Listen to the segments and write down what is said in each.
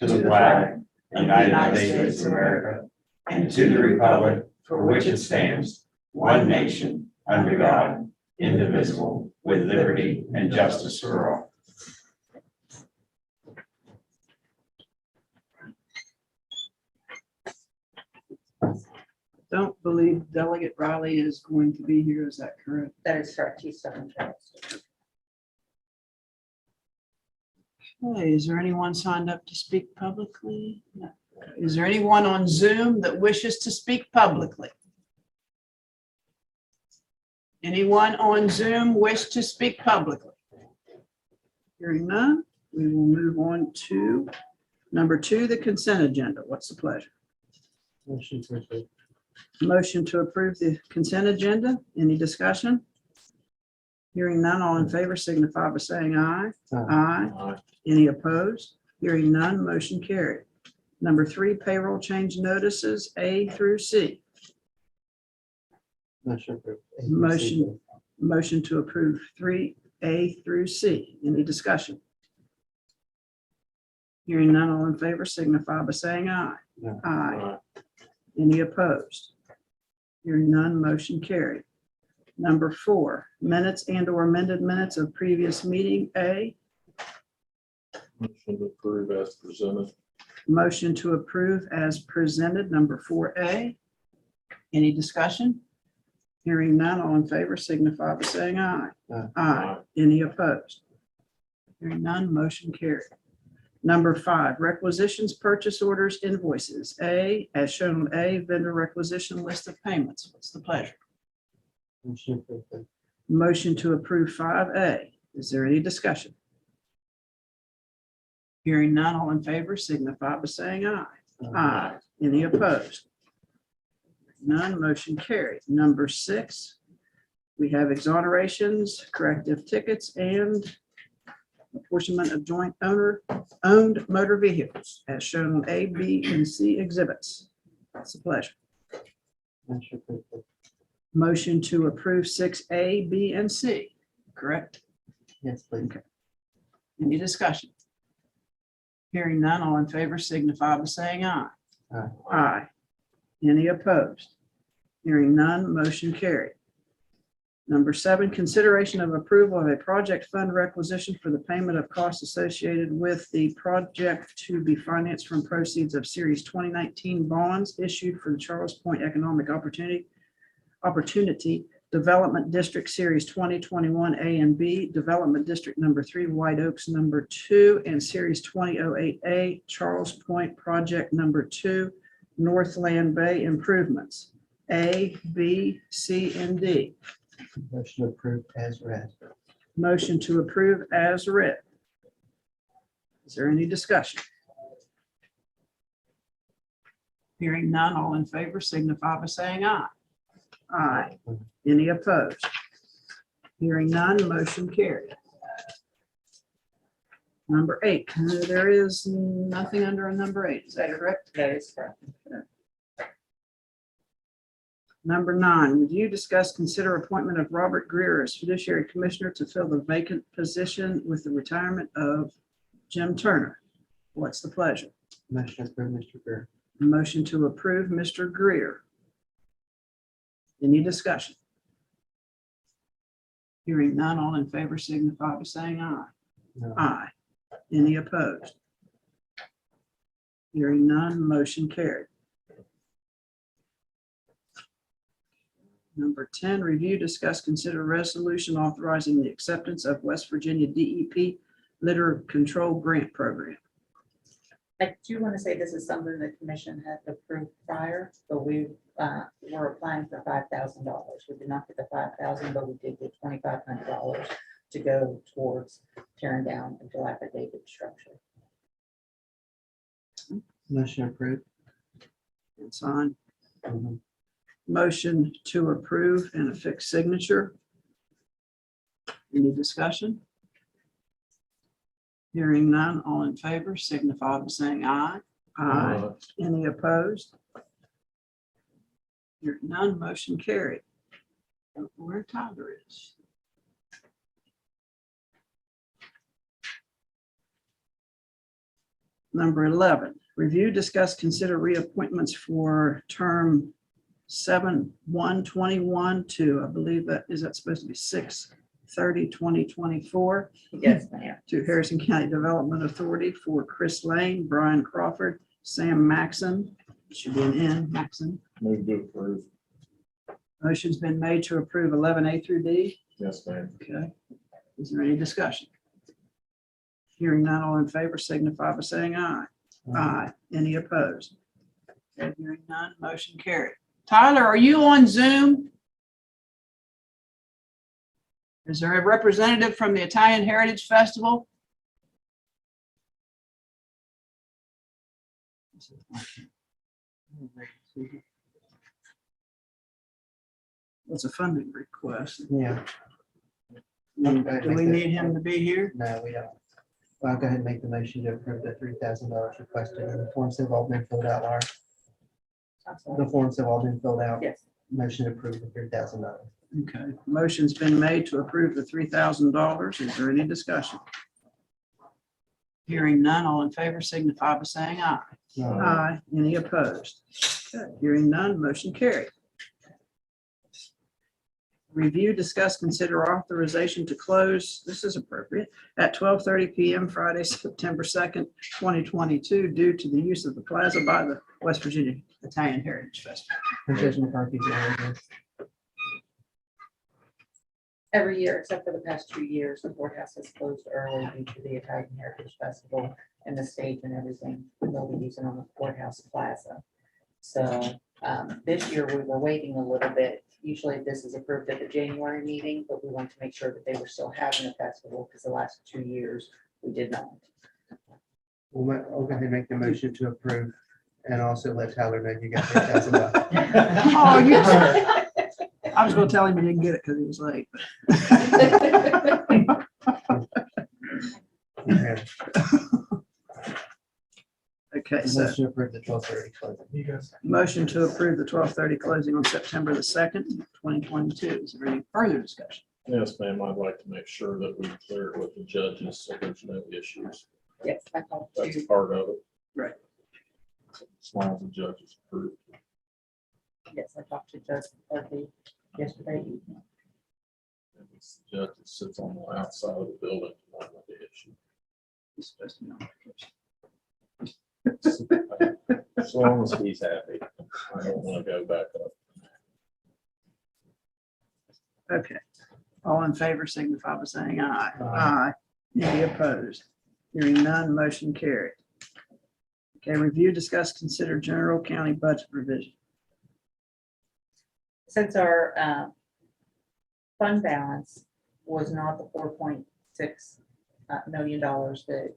to the flag of the United States of America, and to the republic for which it stands, one nation, under God, indivisible, with liberty and justice for all. Don't believe Delegate Riley is going to be here. Is that correct? That is correct. He's seven trials. Okay, is there anyone signed up to speak publicly? No. Is there anyone on Zoom that wishes to speak publicly? Anyone on Zoom wish to speak publicly? Hearing none, we will move on to number 2, the consent agenda. What's the pleasure? Motion to approve the consent agenda. Any discussion? Hearing none, all in favor signify by saying aye. Aye. Any opposed? Hearing none, motion carried. Number 3, payroll change notices A through C. Motion to approve 3A through C. Any discussion? Hearing none, all in favor signify by saying aye. Aye. Any opposed? Hearing none, motion carried. Number 4, minutes and or amended minutes of previous meeting A. Motion to approve as presented. Motion to approve as presented, number 4A. Any discussion? Hearing none, all in favor signify by saying aye. Aye. Any opposed? Hearing none, motion carried. Number 5, requisitions, purchase orders, invoices. A, as shown on A, vendor requisition list of payments. What's the pleasure? Motion to approve 5A. Is there any discussion? Hearing none, all in favor signify by saying aye. Aye. Any opposed? None, motion carried. Number 6, we have exonerations, corrective tickets, and apportionment of joint owned motor vehicles as shown on A, B, and C exhibits. It's a pleasure. Motion to approve 6A, B, and C, correct? Yes, please. Okay. Any discussion? Hearing none, all in favor signify by saying aye. Aye. Aye. Any opposed? Hearing none, motion carried. Number 7, consideration of approval of a project fund requisition for the payment of costs associated with the project to be financed from proceeds of Series 2019 bonds issued for the Charles Point Economic Opportunity Development District Series 2021 A and B, Development District number 3, White Oaks number 2, and Series 2008A, Charles Point Project number 2, Northland Bay Improvements, A, B, C, and D. Motion approved as read. Motion to approve as read. Is there any discussion? Hearing none, all in favor signify by saying aye. Aye. Any opposed? Hearing none, motion carried. Number 8, there is nothing under a number 8. Is that correct? That is correct. Number 9, review, discuss, consider appointment of Robert Greer as fiduciary commissioner to fill the vacant position with the retirement of Jim Turner. What's the pleasure? Motion approved, Mr. Greer. Motion to approve Mr. Greer. Any discussion? Hearing none, all in favor signify by saying aye. No. Aye. Any opposed? Hearing none, motion carried. Number 10, review, discuss, consider resolution authorizing the acceptance of West Virginia DEP Litter Control Grant Program. I do want to say this is something the commission had approved prior, but we were applying for $5,000. We did not get the $5,000, but we did get $2,500 to go towards tearing down a dilapidated structure. Motion approved. And sign. Mhm. Motion to approve and a fixed signature. Any discussion? Hearing none, all in favor signify by saying aye. Aye. Any opposed? Hearing none, motion carried. Don't know where Tyler is. Number 11, review, discuss, consider reappointments for term 7/1/21 to, I believe is that supposed to be 6/30/2024 Yes, ma'am. to Harrison County Development Authority for Chris Lane, Brian Crawford, Sam Maxon, should be an N, Maxon. Move to approve. Motion's been made to approve 11A through D. Yes, ma'am. Okay. Is there any discussion? Hearing none, all in favor signify by saying aye. Aye. Any opposed? Okay, hearing none, motion carried. Tyler, are you on Zoom? Is there a representative from the Italian Heritage Festival? It's a funding request. Yeah, Do we need him to be here? no, we don't. Well, I'll go ahead and make the motion to approve the $3,000 requested. And the forms have all been filled out, Laura. I'm sorry. The forms have all been filled out. Yes, Motion to approve the $3,000. Okay, motion's been made to approve the $3,000. Is there any discussion? Hearing none, all in favor signify by saying aye. Aye. Any opposed? Okay, hearing none, motion carried. Review, discuss, consider authorization to close, this is appropriate, at 12:30 PM Friday, September 2nd, 2022, due to the use of the plaza by the West Virginia Italian Heritage Festival. Judge McCarthy's aware of this. every year, except for the past 2 years, the courthouse has closed early due to the Italian Heritage Festival and the stage and everything. They'll be using on the courthouse plaza. So this year, we were waiting a little bit. Usually this is approved at the January meeting, but we want to make sure that they were still having a festival because the last 2 years we did not. We'll go ahead and make the motion to approve and also let Tyler know you got $3,000. Oh, you, I was gonna tell him he didn't get it because he was late. Okay. Okay, so Motion to approve the 12:30 closing. motion to approve the 12:30 closing on September the 2nd, 2022. Is there any further discussion? Yes, ma'am. I'd like to make sure that we clear it with the judges so there's no issues. Yes, I talked That's to, part of it. Right. As long as the judges approve. yes, I talked to Judge McCarthy yesterday evening. If it's the judge that sits on the outside of the building, not the issue. He's supposed to be on vacation. As long as he's happy. I don't want to go back up. Okay. All in favor signify by saying aye. Aye. Aye. Any opposed? Hearing none, motion carried. Okay, review, discuss, consider general county budget revision. Since our fund balance was not the $4.6 million that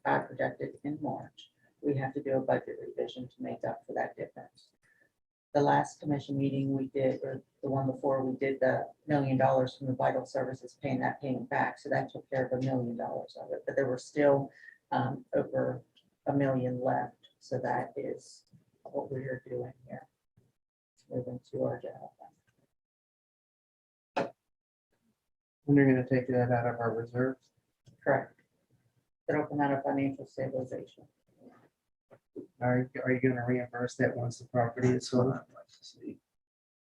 I projected in March, we have to do a budget revision to make up for that difference. The last commission meeting we did, or the one before, we did the $1 million from the vital services, paying that payment back. So that took care of $1 million of it, but there were still over $1 million left. So that is what we are doing here. Moving to our general fund. And you're gonna take that out of our reserves? Correct. It'll come out of financial stabilization. Are you gonna reimburse that once the property is That's what sold? I'd like to see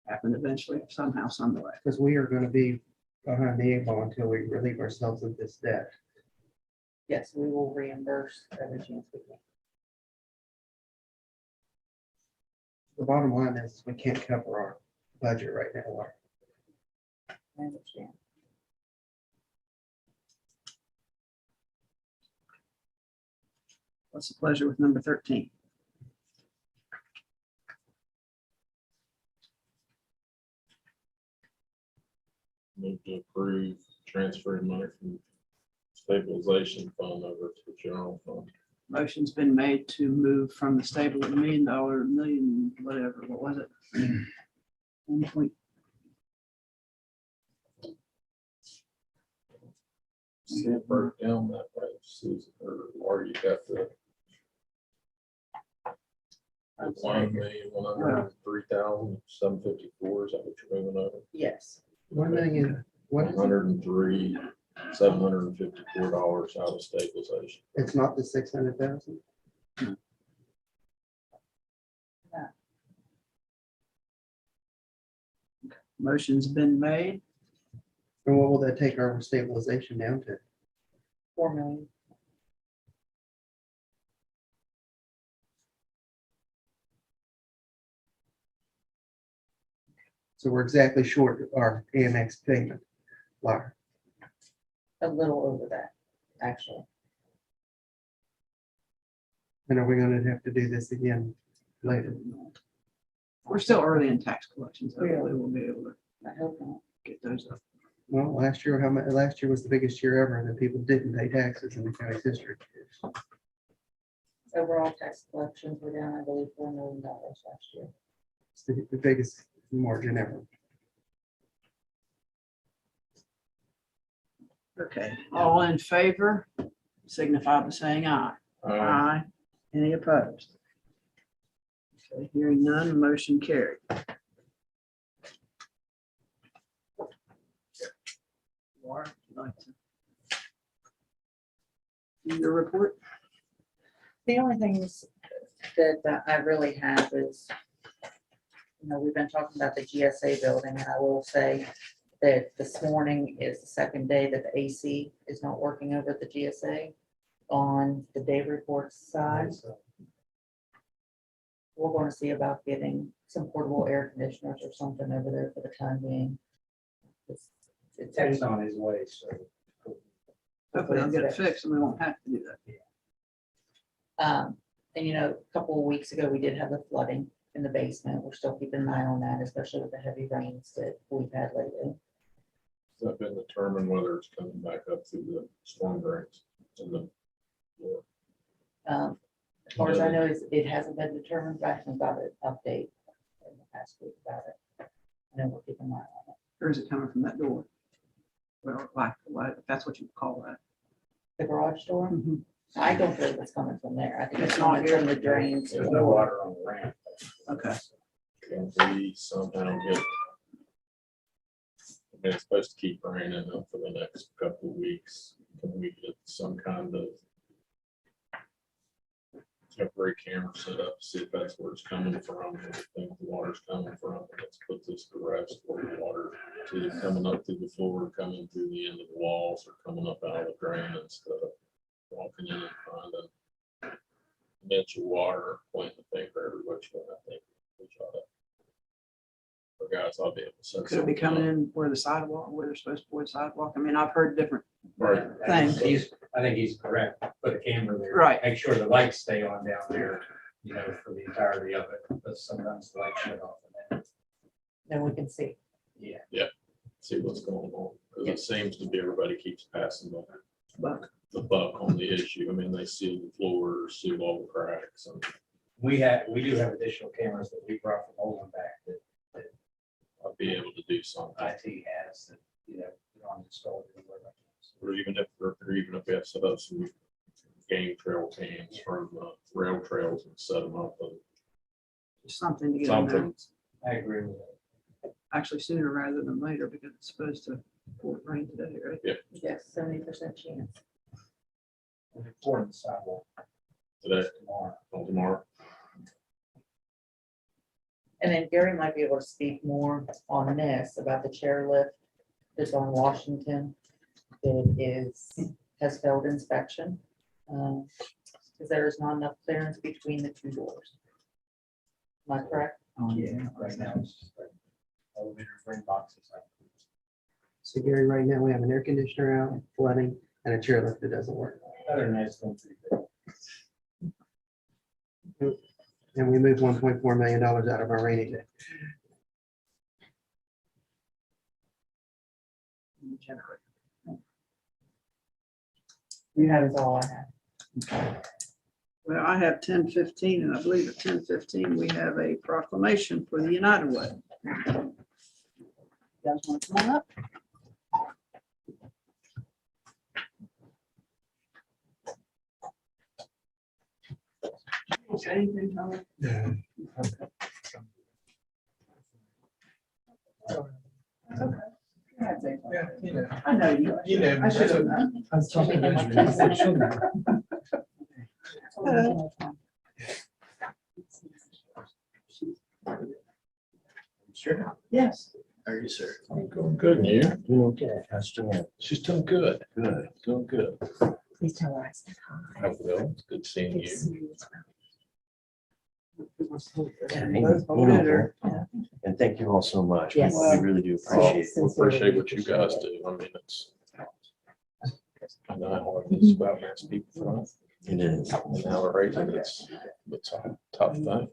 happen eventually, somehow, some way. Because we are gonna be behind the 8 ball until we relieve ourselves of this debt. Yes, we will reimburse every chance we can. The bottom line is we can't cover our budget right now, Laura. I understand. What's the pleasure with number 13? Move to approve transferring money from stabilization fund over to the general fund. Motion's been made to move from the stable of $1 million, whatever, what was it? 1 point, See it broke down that way, Susan, or you got the 1,103,754, is that what you're moving over? Yes, 1 million, what is it? 103, $754 out of stabilization. It's not the 600,000. Motion's been made. And what will that take our stabilization down to? 4 million. So we're exactly short our AMX payment. Wow. A little over that, actually. And are we gonna have to do this again later? We're still early in tax collections. Hopefully we'll be able to I hope not. get those up. Well, last year, last year was the biggest year ever that people didn't pay taxes in the county's history. Overall tax collections were down, I believe, $4 million last year. It's the biggest margin ever. Okay, all in favor, signify by saying aye. Aye. Any opposed? Okay, hearing none, motion carried. Laura, would you like to do your report? The only things that I really have is, we've been talking about the GSA building, and I will say that this morning is the second day that the AC is not working over at the GSA on the day reports side. We're going to see about getting some portable air conditioners or something over there for the time being. It's Ted's on his way, so. Hopefully I'll get it fixed and we won't have to do that. And a couple of weeks ago, we did have the flooding in the basement. We're still keeping an eye on that, especially with the heavy rains that we've had lately. Has that been determined whether it's coming back up through the storm drains in the floor? As far as I know, it hasn't been determined, but I haven't got an update in the past week about it. I know we're keeping an eye on it. Or is it coming from that door? Well, like, if that's what you call that. The garage door, Mhm. I don't believe it's coming from there. I think it's It's not coming from the drains. There's no water on the ramp. Okay. Can we somehow get? It's supposed to keep raining up for the next couple of weeks. Can we get some kind of temporary camera set up, see if that's where it's coming from, where we think the water's coming from? Let's put this to rest where the water is either coming up through the floor, coming through the end of the walls, or coming up out of the drain instead of walking in and finding an inch of water, pointing the finger every which way. I think we try to. Or guys, I'll be able to set. Could it be something coming up. in where the sidewalk, where they're supposed to pour the sidewalk? I mean, I've heard different Right. things. I think he's correct. Put a camera there. Right. Make sure the lights stay on down there, for the entirety of it, because sometimes the lights shut off. And Then we can see. then, yeah. See what's going on, because it seems to be everybody keeps passing Buck. the buck on the issue. I mean, they seal the floors, seal all the cracks, and We do have additional cameras that we brought from Olin back that I'll be able to do something. IT has that, we don't install it anywhere. Or even if we have set up some game trail cams from the rail trails and set them up and Just something to get in there, something. I agree with that. actually sooner rather than later, because it's supposed to pour rain today, right? Yes, 70% chance. We're pouring the sidewalk Today, tomorrow. on tomorrow. And then Gary might be able to speak more on this about the chairlift that's on Washington. It has failed inspection. Because there is not enough clearance between the two doors. Am I correct? Yeah, right now it's just like elevator frame boxes. So Gary, right now, we have an air conditioner out, flooding, and a chairlift that doesn't work. Other than that, it's going pretty good. And we moved $1.4 million out of our rainy day. Generator. That is all I have. Well, I have 10:15, and I believe at 10:15, we have a proclamation for the United Way. You guys want to come on up? Say anything, Tommy? Okay. Yeah, you know. I know you. You know, I should have known. I was talking about she'll know. Sure. Yes. How are you, sir? I'm going good, and you? Doing okay. How's Joanne? She's doing good, Good. doing good. Please tell her I said hi. I will. It's good seeing you. And thank you all so much. Yes. We really do appreciate it. We appreciate what you guys do. I mean, it's. I know how hard it is about mass people front It is. and how we're raising it's a tough thing.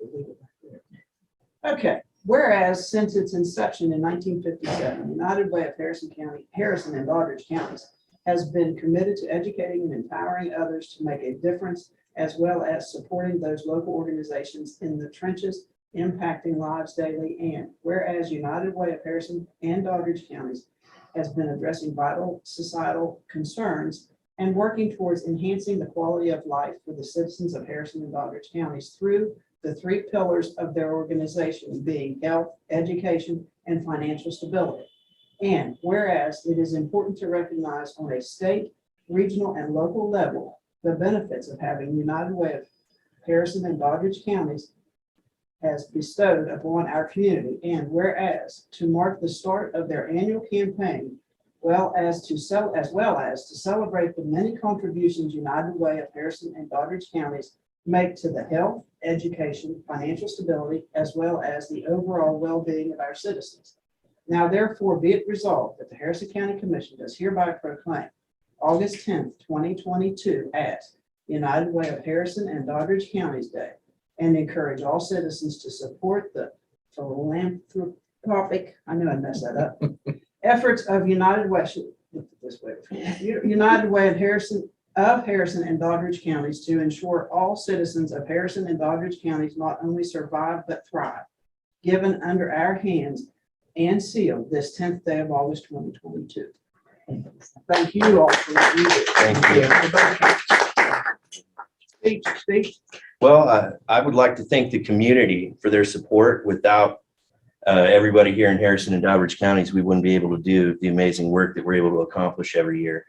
Okay, whereas since its inception in 1957, United Way of Harrison County, Harrison and Doddridge counties has been committed to educating and empowering others to make a difference, as well as supporting those local organizations in the trenches impacting lives daily. And whereas United Way of Harrison and Doddridge counties has been addressing vital societal concerns and working towards enhancing the quality of life for the citizens of Harrison and Doddridge counties through the three pillars of their organization being health, education, and financial stability. And whereas it is important to recognize on a state, regional, and local level the benefits of having United Way of Harrison and Doddridge counties has bestowed upon our community. And whereas to mark the start of their annual campaign, as well as to celebrate the many contributions United Way of Harrison and Doddridge counties make to the health, education, financial stability, as well as the overall well-being of our citizens. Now therefore be it resolved that the Harrison County Commission does hereby proclaim August 10th, 2022 as United Way of Harrison and Doddridge Counties Day, and encourage all citizens to support the philanthropic, I knew I'd mess that up, efforts of United Way, United Way of Harrison and Doddridge counties to ensure all citizens of Harrison and Doddridge counties not only survive but thrive, given under our hands and sealed this 10th day of August 2022. Thank you all for what you do. Thank you. Speech. Well, I would like to thank the community for their support. Without everybody here in Harrison and Doddridge counties, we wouldn't be able to do the amazing work that we're able to accomplish every year.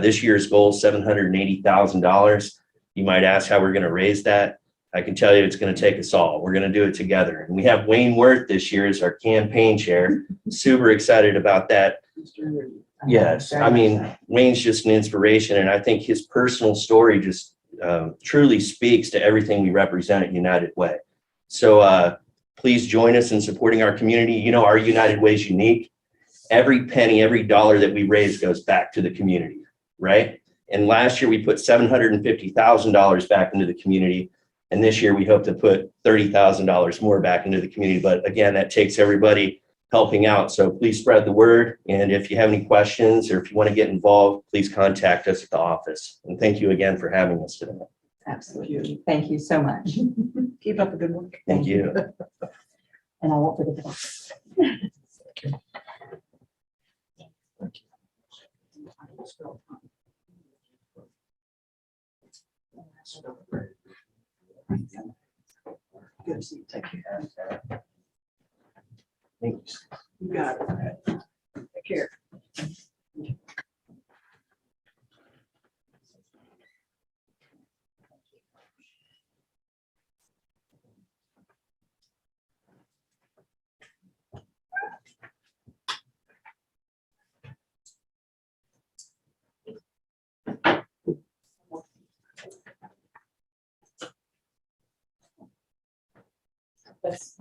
This year's goal is $780,000. You might ask how we're going to raise that. I can tell you it's going to take us all. We're going to do it together. And we have Wayne Worth this year as our campaign chair. Super excited about that. Yes, I mean, Wayne's just an inspiration, and I think his personal story just truly speaks to everything we represent at United Way. So please join us in supporting our community. You know, our United Way is unique. Every penny, every dollar that we raise goes back to the community, right? And last year we put $750,000 back into the community. And this year we hope to put $30,000 more back into the community. But again, that takes everybody helping out. So please spread the word. And if you have any questions or if you want to get involved, please contact us at the office. And thank you again for having us today. Absolutely. Thank you so much. Keep up the good work. Thank you. And I won't forget the. Good to see you. Take care. Thanks. You got it. Take care.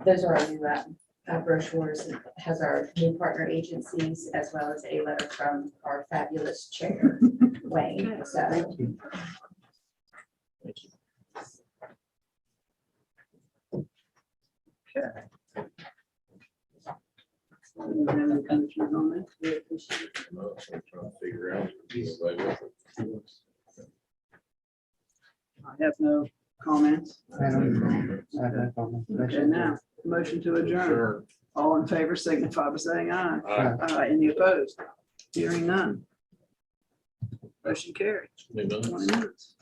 Those are our new brochures. It has our new partner agencies as well as a letter from our fabulous chair, Wayne. So Thank you. Any commissioners on that? I'm trying to figure out. I have no comments. I have no comment. Okay, now, motion to adjourn. Sure. All in favor signify by saying aye. Aye. Aye. Any opposed? Hearing none. Motion carried. 20 minutes. 20 minutes.